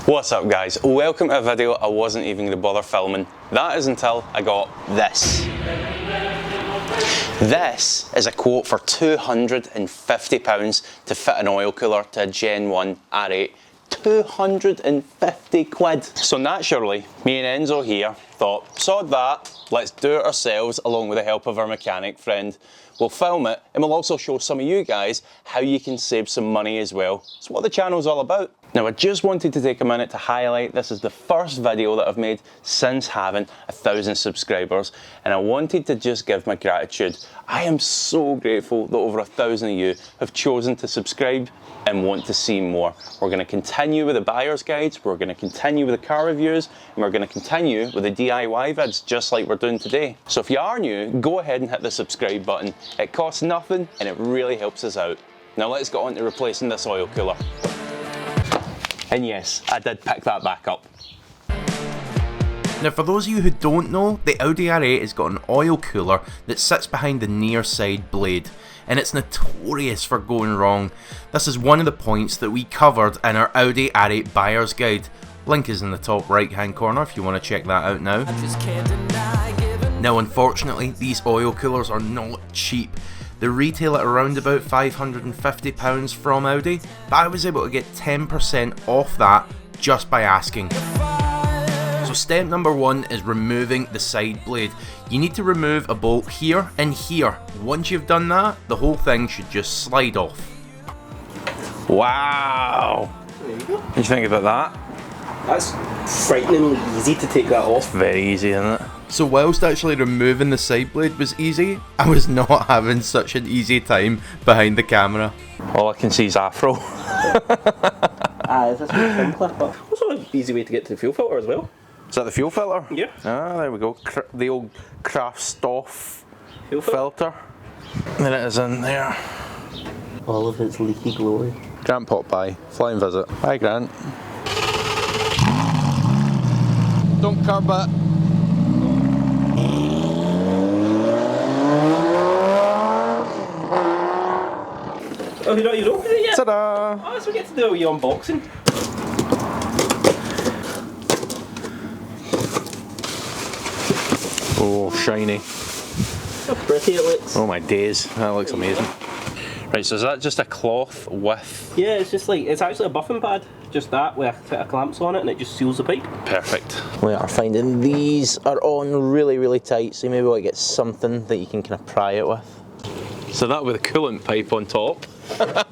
What's up guys, welcome to a video I wasn't even going to bother filming. That is until I got this. This is a quote for £250 to fit an oil cooler to a Gen 1 R8. 250 quid. So naturally, me and Enzo here thought, sod that, let's do it ourselves along with the help of our mechanic friend. We'll film it and we'll also show some of you guys how you can save some money as well. It's what the channel's all about. Now I just wanted to take a minute to highlight this is the first video that I've made since having 1,000 subscribers, and I wanted to just give my gratitude. I am so grateful that over 1,000 of you have chosen to subscribe and want to see more. We're going to continue with the buyer's guides, we're going to continue with the car reviews, and we're going to continue with the DIY vids just like we're doing today. So if you are new, go ahead and hit the subscribe button. It costs nothing and it really helps us out. Now let's get on to replacing this oil cooler. And yes, I did pick that back up. Now for those of you who don't know, the Audi R8 has got an oil cooler that sits behind the near side blade, and it's notorious for going wrong. This is one of the points that we covered in our Audi R8 buyer's guide. Link is in the top right hand corner if you want to check that out now. Now unfortunately, these oil coolers are not cheap. They retail at around about £550 from Audi, but I was able to get 10% off that just by asking. So step number one is removing the side blade. You need to remove a bolt here and here. Once you've done that, the whole thing should just slide off. Wow! What do you think about that? That's frighteningly easy to take that off. Very easy, isn't it? So whilst actually removing the side blade was easy, I was not having such an easy time behind the camera. All I can see is Afro. Is this a trim clipper? Also an easy way to get to the fuel filter as well. Is that the fuel filter? Yeah. Ah, there we go. The old Kraftstoff fuel filter. There it is in there. All of its leaky glory. Grant popped by. Flying visit. Hi Grant. Don't curb it. Oh, you don't open it yet? Ta-da! Oh, so we get to do a wee unboxing. Oh, shiny. How pretty it looks. Oh my days, that looks amazing. Right, so is that just a cloth with... Yeah, it's just like, it's actually a buffing pad. Just that, with a set of clamps on it, and it just seals the pipe. Perfect. We are finding these are on really tight, so you maybe want to get something that you can kind of pry it with. So that with a coolant pipe on top. There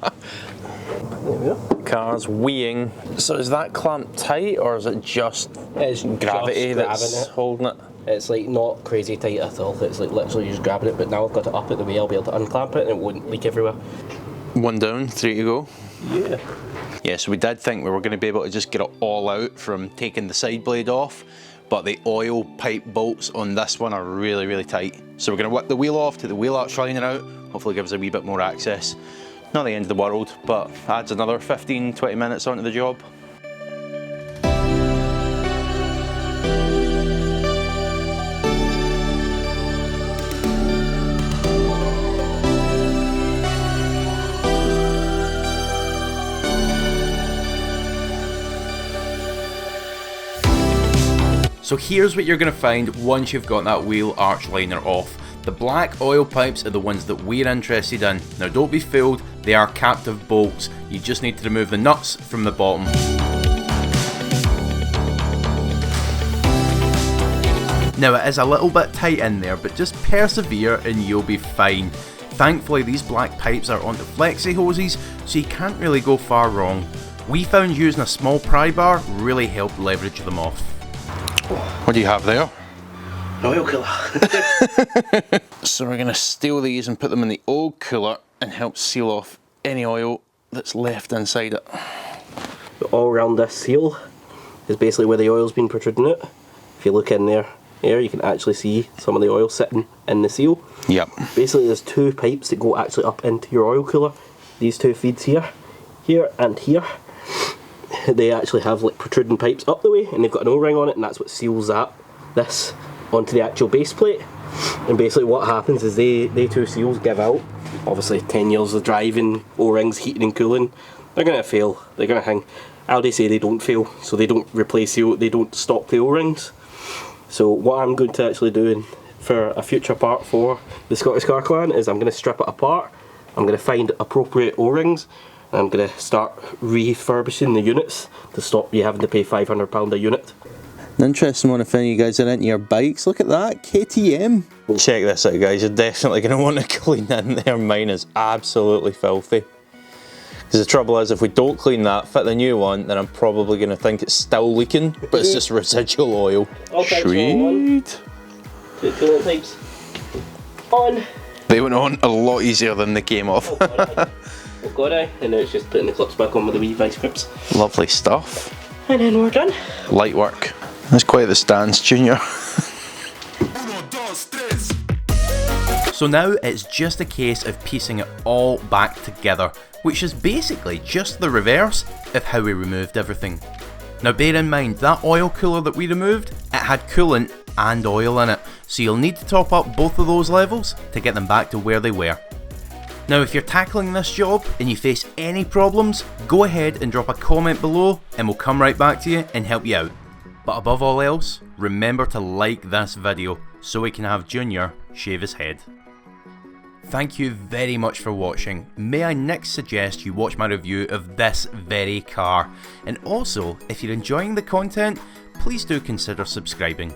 we go. Car's weeing. So is that clamp tight, or is it just It's gravity just that's grabbing it. holding it? It's like not crazy tight at all. It's like literally just grabbing it, but now I've got it up at the way, I'll be able to unclamp it and it won't leak everywhere. One down, 3 to go. Yeah. Yeah, so we did think we were going to be able to just get it all out from taking the side blade off, but the oil pipe bolts on this one are really tight. So we're going to whip the wheel off to the wheel arch lining out, hopefully gives a wee bit more access. Not the end of the world, but adds another 15-20 minutes onto the job. So here's what you're going to find once you've got that wheel arch liner off. The black oil pipes are the ones that we're interested in. Now don't be fooled, they are captive bolts. You just need to remove the nuts from the bottom. Now it is a little bit tight in there, but just persevere and you'll be fine. Thankfully these black pipes are onto flexi hoses, so you can't really go far wrong. We found using a small pry bar really helped leverage them off. What do you have there? Oil cooler. So we're going to steal these and put them in the old cooler and help seal off any oil that's left inside it. All around this seal is basically where the oil's been protruding out. If you look in there, you can actually see some of the oil sitting in the seal. Yep. Basically there's two pipes that go actually up into your oil cooler. These two feeds here and here. They actually have like protruding pipes up the way, and they've got an O-ring on it, and that's what seals this onto the actual base plate. And basically what happens is they two seals give out. Obviously 10 years of driving, O-rings, heating and cooling, they're going to fail, they're going to hang. Audi say they don't fail, so they don't replace they don't stock the O-rings. So what I'm going to actually do for a future part for the Scottish Car Clan is I'm going to strip it apart, I'm going to find appropriate O-rings, and I'm going to start refurbishing the units to stop you having to pay £500 a unit. An interesting one if any of you guys are into your bikes. Look at that, KTM. Check this out guys, you're definitely going to want to clean in there. Mine is absolutely filthy. Because the trouble is, if we don't clean that, fit the new one, then I'm probably going to think it's still leaking, but it's just residual oil. Sweet. Two coolant pipes on. They went on a lot easier than they came off. Oh god, and now it's just putting the clips back on with the wee vice grips. Lovely stuff. And then we're done. Light work. That's quite the stance, Junior. So now it's just a case of piecing it all back together, which is basically just the reverse of how we removed everything. Now bear in mind, that oil cooler that we removed, it had coolant and oil in it, so you'll need to top up both of those levels to get them back to where they were. Now if you're tackling this job and you face any problems, go ahead and drop a comment below and we'll come right back to you and help you out. But above all else, remember to like this video so we can have Junior shave his head. Thank you very much for watching. May I next suggest you watch my review of this very car. And also, if you're enjoying the content, please do consider subscribing.